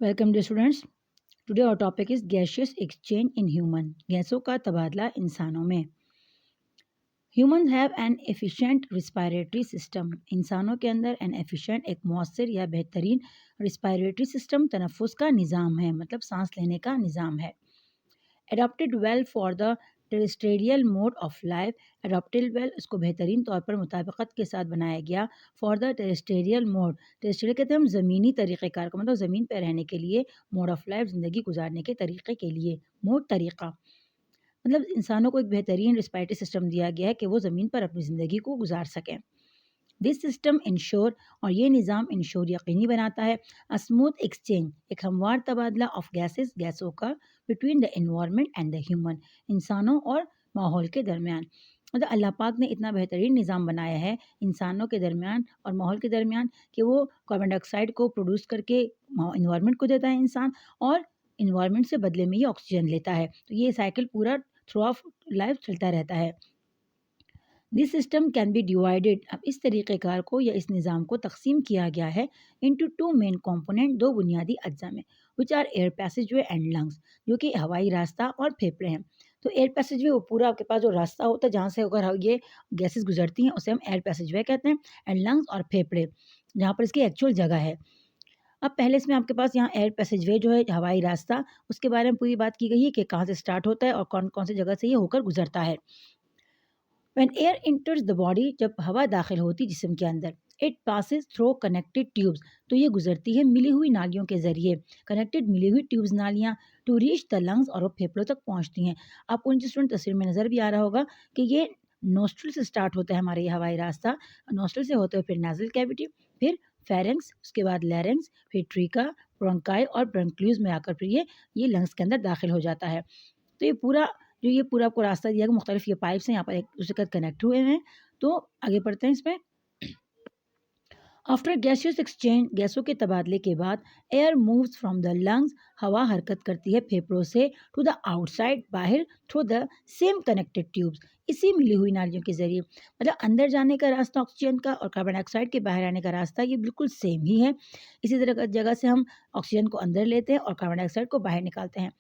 Welcome dear students. Today our topic is gaseous exchange in human. गैसों का तबादला इंसानों में। Human have an efficient respiratory system. इंसानों के अंदर एन एफिशिएंट एक मौसर या बेहतरीन रिस्पायरेटरी सिस्टम तनफ़ुस का निज़ाम है, मतलब सांस लेने का निज़ाम है। Adopted well for the terrestrial mode of life. Adopted well इसको बेहतरीन तौर पर मुताबिकत के साथ बनाया गया for the terrestrial mode. Terrestrial कहते हैं हम ज़मीनी तरीक़ेकार को, मतलब ज़मीन पर रहने के लिए, मोड ऑफ लाइफ ज़िंदगी गुजारने के तरीक़े के लिए। मोड तरीक़ा मतलब इंसानों को एक बेहतरीन रिस्पायरेटरी सिस्टम दिया गया है कि वो ज़मीन पर अपनी ज़िंदगी को गुजार सकें। दिस सिस्टम इंश्योर और ये निज़ाम इंश्योर यकीनी बनाता है अ स्मूथ एक्सचेंज एक हमवार तबादला ऑफ गैसेस गैसों का between the environment and the human इंसानों और माहौल के दरमियान। मतलब अल्लाह पाक ने इतना बेहतरीन निज़ाम बनाया है इंसानों के दरमियान और माहौल के दरमियान कि वो कार्बन डाइऑक्साइड को प्रोड्यूस करके इन्वायरमेंट को देता है इंसान, और इन्वायरमेंट से बदले में ये ऑक्सीजन लेता है। तो ये साइकिल पूरा थ्रू ऑफ लाइफ चलता रहता है। This system can be divided. अब इस तरीक़ेकार को या इस निज़ाम को तकसीम किया गया है इंटू टू मेन कंपोनेंट, दो बुनियादी अज्जा में, which are air passageway and lungs, जो कि हवाई रास्ता और फेफड़े हैं। तो एयर पैसेजवे वो पूरा आपके पास जो रास्ता होता है जहाँ से होकर ये गैसेस गुजरती हैं उसे हम एयर पैसेजवे कहते हैं, एंड लंग्स और फेफड़े जहाँ पर इसकी एक्चुअल जगह है। अब पहले इसमें आपके पास यहाँ एयर पैसेजवे जो है हवाई रास्ता, उसके बारे में पूरी बात की गई है कि कहाँ से स्टार्ट होता है और कौन कौन सी जगह से ये होकर गुजरता है। When air enters the body, जब हवा दाखिल होती जिस्म के अंदर, it passes through connected tubes, तो ये गुजरती है मिली हुई नालियों के ज़रिए। कनेक्टेड मिली हुई ट्यूब्स नालियाँ टू रीच द लंग्स, और वो फेफड़ों तक पहुँचती हैं। आपको नीचे स्टूडेंट तस्वीर में नज़र भी आ रहा होगा कि ये नोस्ट्रल से स्टार्ट होता है हमारा ये हवाई रास्ता। नोस्ट्रल से होते हुए फिर नाजल कैविटी, फिर फेरेंक्स, उसके बाद लैरेंक्स, फिर ट्रीका, ब्रोंकाई और ब्रोंक्यूल्स में आकर फिर ये लंग्स के अंदर दाखिल हो जाता है। तो ये पूरा आपको रास्ता दिया गया, मुख्तलिफ ये पाइप्स हैं यहाँ पर एक दूसरे के साथ कनेक्ट हुए हैं। तो आगे बढ़ते हैं इसमें। आफ्टर गैसियस एक्सचेंज, गैसों के तबादले के बाद, air moves from the lungs, हवा हरकत करती है फेफड़ों से, टू द आउटसाइड, बाहर, through the same connected tubes, इसी मिली हुई नालियों के जरिए। मतलब अंदर जाने का रास्ता ऑक्सीजन का और कार्बन डाइऑक्साइड के बाहर आने का रास्ता ये बिल्कुल सेम ही है। इसी तरह जगह से हम ऑक्सीजन को अंदर लेते हैं और कार्बन डाइऑक्साइड को बाहर निकालते हैं।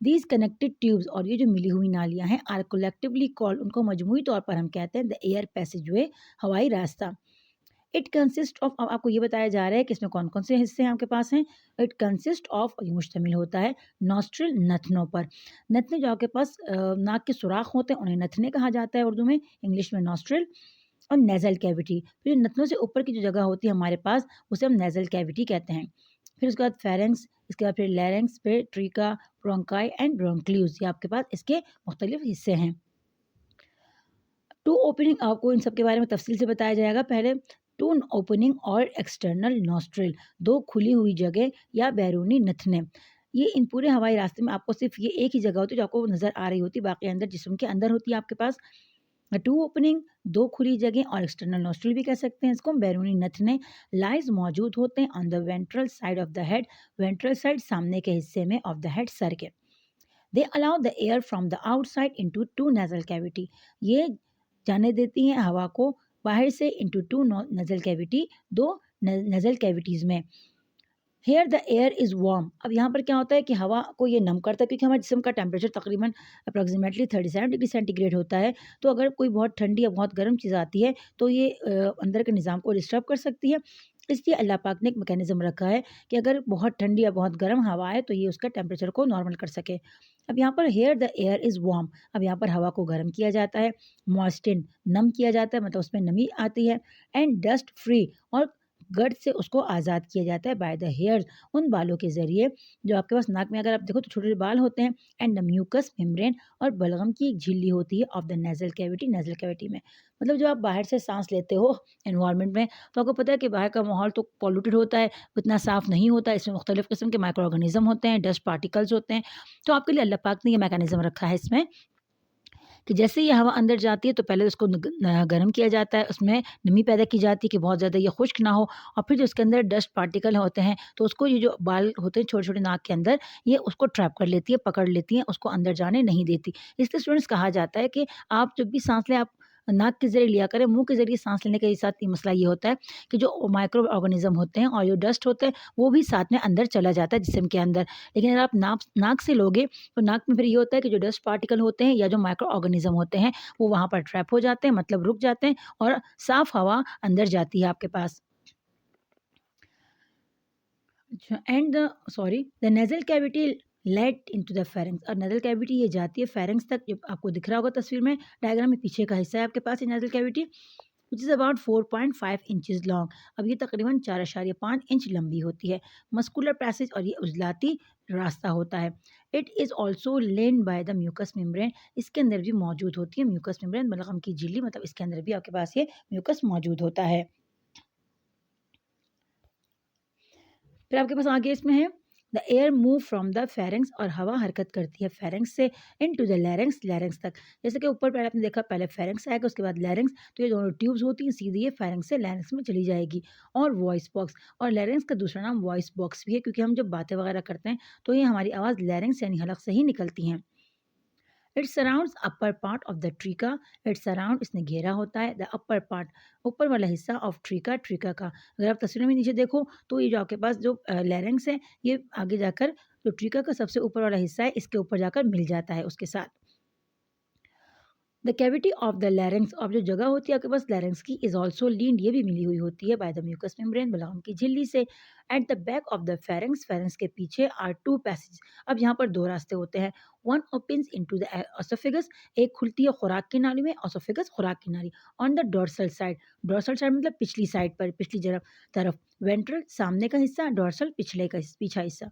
दीज कनेक्टेड ट्यूब्स, और ये जो मिली हुई नालियाँ हैं, आर कलेक्टिवली कॉल्ड, उनको मजमूई तौर पर हम कहते हैं द एयर पैसेजवे, हवाई रास्ता। इट कंसिस्ट ऑफ, अब आपको ये बताया जा रहा है कि इसमें कौन कौन से हिस्से हैं आपके पास हैं। इट कंसिस्ट ऑफ, ये मुश्तमिल होता है नॉस्ट्रल, नथनों पर। नथने जो आपके पास नाक के सुराख होते हैं उन्हें नथने कहा जाता है उर्दू में, इंग्लिश में नॉस्ट्रल। और नेज़ल कैविटी, फिर नथनों से ऊपर की जो जगह होती है हमारे पास उसे हम नेज़ल कैविटी कहते हैं। फिर उसके बाद फेरेंक्स, इसके बाद फिर लैरेंक्स, फिर ट्रीका, ब्रोंकाई एंड ब्रोंक्यूल्स, ये आपके पास इसके मुख्तलिफ हिस्से हैं। टू ओपनिंग, आपको इन सब के बारे में तफसील से बताया जाएगा। पहले टू ओपनिंग और एक्सटर्नल नॉस्ट्रिल, दो खुली हुई जगह या बैरूनी नथने। ये इन पूरे हवाई रास्ते में आपको सिर्फ ये एक ही जगह होती है जो आपको नज़र आ रही होती है, बाकी अंदर जिस्म के अंदर होती है आपके पास। टू ओपनिंग, दो खुली जगह, और एक्सटर्नल नोस्ट्रल भी कह सकते हैं इसको, बैरूनी नथने लाइज मौजूद होते हैं on the ventral side of the head, ventral side सामने के हिस्से में ऑफ द हेड, सर के। They allow the air from the outside into to nasal cavity, ये जाने देती हैं हवा को बाहर से इनटू टू नेजल कैविटी, दो नेजल कैविटीज़ में। Here the air is warm, अब यहाँ पर क्या होता है कि हवा को ये नम करता है, क्योंकि हमारे जिस्म का टेम्परेचर तकरीबन अप्रॉक्सीमेटली 37 डिग्री सेंटीग्रेड होता है। तो अगर कोई बहुत ठंडी या बहुत गर्म चीज़ आती है तो ये अंदर के निज़ाम को डिस्टर्ब कर सकती है। इसलिए अल्लाह पाक ने एक मैकेनिज़्म रखा है कि अगर बहुत ठंडी या बहुत गर्म हवा आए तो ये उसका टेम्परेचर को नॉर्मल कर सके। अब यहाँ पर here the air is warm, अब यहाँ पर हवा को गर्म किया जाता है, मॉइस्टन नम किया जाता है, मतलब उसमें नमी आती है, एंड डस्ट फ्री, और गर्द से उसको आज़ाद किया जाता है बाय द हेयर्स, उन बालों के ज़रिए जो आपके पास नाक में अगर आप देखो तो छोटे छोटे बाल होते हैं, एंड द म्यूकस मेम्ब्रेन, और बलगम की एक झिल्ली होती है of the nasal cavity, nasal cavity में। मतलब जब आप बाहर से सांस लेते हो एनवायरनमेंट में तो आपको पता है कि बाहर का माहौल तो पॉल्यूटेड होता है, उतना साफ़ नहीं होता है, इसमें मुख्तलिफ़ किस्म के माइक्रो ऑर्गेनिज्म होते हैं, डस्ट पार्टिकल्स होते हैं। तो आपके लिए अल्लाह पाक ने ये मैकेनिज़्म रखा है इसमें कि जैसे ही हवा अंदर जाती है तो पहले उसको गर्म किया जाता है, उसमें नमी पैदा की जाती है कि बहुत ज़्यादा ये खुश्क ना हो, और फिर जो उसके अंदर डस्ट पार्टिकल होते हैं तो उसको ये जो बाल होते हैं छोटे छोटे नाक के अंदर, ये उसको ट्रैप कर लेती है, पकड़ लेती हैं, उसको अंदर जाने नहीं देती। इसलिए स्टूडेंट्स कहा जाता है कि आप जब भी सांस लें, आप नाक के ज़रिए लिया करें। मुँह के ज़रिए सांस लेने के साथ ये मसला ये होता है कि जो माइक्रो ऑर्गेनिज्म होते हैं और जो डस्ट होते हैं वो भी साथ में अंदर चला जाता है जिस्म के अंदर। लेकिन अगर आप नाक नाक से लोगे तो नाक में फिर ये होता है कि जो डस्ट पार्टिकल होते हैं या जो माइक्रो ऑर्गेनिज्म होते हैं वो वहाँ पर ट्रैप हो जाते हैं, मतलब रुक जाते हैं और साफ़ हवा अंदर जाती है आपके पास। अच्छा, and the sorry the nasal cavity led into the pharynx, और नेज़ल कैविटी ये जाती है फेरिंक्स तक। जो आपको दिख रहा होगा तस्वीर में, डायग्राम में पीछे का हिस्सा है आपके पास ये nasal cavity, which is about 4.5 inches long. अब ये तकरीबन 4.5 इंच लंबी होती है। मस्कुलर पैसेज, और ये उजलाती रास्ता होता है। It is also lined by the mucus membrane, इसके अंदर भी मौजूद होती है म्यूकस मेम्ब्रेन, बलगम की झिल्ली, मतलब इसके अंदर भी आपके पास ये म्यूकस मौजूद होता है। फिर आपके पास आगे इसमें है the air move from the pharynx, और हवा हरकत करती है फेरेंक्स से इनटू द लैरिंक्स, लैरिंक्स तक। जैसे कि ऊपर पहले आपने देखा, पहले फेरेंक्स आएगा उसके बाद लैरिंक्स, तो ये दोनों ट्यूब्स होती हैं, सीधी ये फेरेंक्स से लैरिंक्स में चली जाएगी। और वॉइस बॉक्स, और लैरिंक्स का दूसरा नाम वॉइस बॉक्स भी है, क्योंकि हम जब बातें वगैरह करते हैं तो ये हमारी आवाज़ लैरिंक्स यानी हलक से ही निकलती हैं। It surrounds upper part of the trachea, it surround इसने घेरा होता है, द अपर पार्ट ऊपर वाला हिस्सा ऑफ ट्रीका, ट्रीका का। अगर आप तस्वीर में नीचे देखो तो ये जो आपके पास जो लैरिंक्स है, ये आगे जाकर जो ट्रीका का सबसे ऊपर वाला हिस्सा है इसके ऊपर जाकर मिल जाता है उसके साथ। The cavity of the larynx, और जो जगह होती है आपके पास लैरिंक्स की, इज ऑल्सो लीन्ड, ये भी मिली हुई होती है बाय द म्यूकस मेम्ब्रेन, बलगम की झिल्ली से। At the back of the pharynx, pharynx के पीछे आर टू पैसेज, अब यहाँ पर दो रास्ते होते हैं। One opens into the oesophagus, एक खुलती है खुराक की नाली में, ओसोफेगस खुराक की नाली। On the dorsal side, dorsal side मतलब पिछली साइड पर, पिछली तरफ। वेंट्रल सामने का हिस्सा, डोर्सल पिछले का पीछा हिस्सा,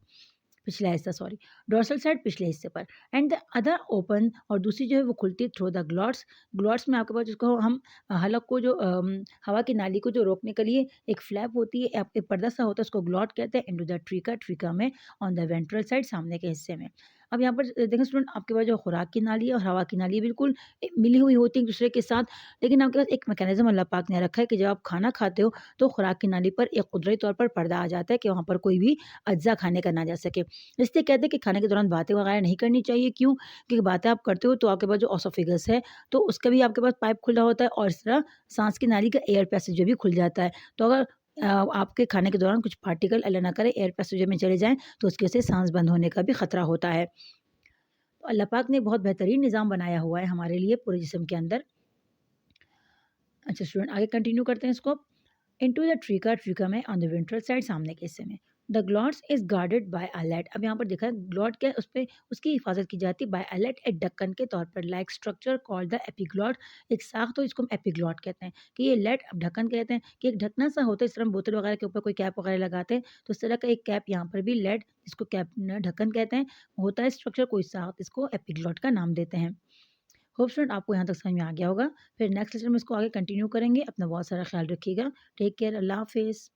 पिछला हिस्सा सॉरी, डोर्सल साइड पिछले हिस्से पर। एंड द अदर ओपन, और दूसरी जो है वो खुलती है थ्रू द ग्लॉट्स, ग्लॉट्स में आपके पास जिसको हम हलक को जो हवा की नाली को जो रोकने के लिए एक फ्लैप होती है, एक पर्दा सा होता है, उसको ग्लॉट कहते हैं। इनटू द ट्रीका, ट्रीका में ऑन द वेंट्रल साइड सामने के हिस्से में। अब यहाँ पर देखें स्टूडेंट, आपके पास जो खुराक की नाली है और हवा की नाली है बिल्कुल मिली हुई होती है एक दूसरे के साथ, लेकिन आपके पास एक मैकेनिज्म अल्लाह पाक ने रखा है कि जब आप खाना खाते हो तो खुराक की नाली पर एक कुदरती तौर पर पर्दा आ जाता है कि वहाँ पर कोई भी अज्जा खाने का ना जा सके। इसलिए कहते हैं कि खाने के दौरान बातें वगैरह नहीं करनी चाहिए। क्यों? क्योंकि बातें आप करते हो तो आपके पास जो ओसोफेगस है तो उसका भी आपके पास पाइप खुला होता है, और इस तरह सांस की नाली का एयर पैसेज भी खुल जाता है। तो अगर आपके खाने के दौरान कुछ पार्टिकल अल्लाह ना करे एयर पैसेज में चले जाएँ तो उसकी वजह से सांस बंद होने का भी खतरा होता है। तो अल्लाह पाक ने बहुत बेहतरीन निज़ाम बनाया हुआ है हमारे लिए पूरे जिस्म के अंदर। अच्छा स्टूडेंट, आगे कंटिन्यू करते हैं इसको। इनटू द ट्रीका, ट्रीका में ऑन द वेंट्रल साइड सामने के हिस्से में। The glottis is guarded by a lid, अब यहाँ पर देखा है ग्लॉट क्या है, उस पे उसकी हिफाजत की जाती है बाय अ लेड, एक ढक्कन के तौर पर। लाइक स्ट्रक्चर कॉल्ड द एपिग्लॉट, एक साख तो इसको हम एपिग्लॉट कहते हैं कि ये लेड, अब ढक्कन कहते हैं कि एक ढकना सा होता है, इस तरह हम बोतल वगैरह के ऊपर कोई कैप वगैरह लगाते हैं तो इस तरह का एक कैप यहाँ पर भी लेड, जिसको कैप ढक्कन कहते हैं, होता है स्ट्रक्चर कोई साख, इसको एपिग्लॉट का नाम देते हैं। होप स्टूडेंट आपको यहाँ तक समझ में आ गया होगा। फिर नेक्स्ट लेक्चर में इसको आगे कंटिन्यू करेंगे। अपना बहुत सारा ख्याल रखिएगा। टेक केयर, अल्लाह हाफिज़।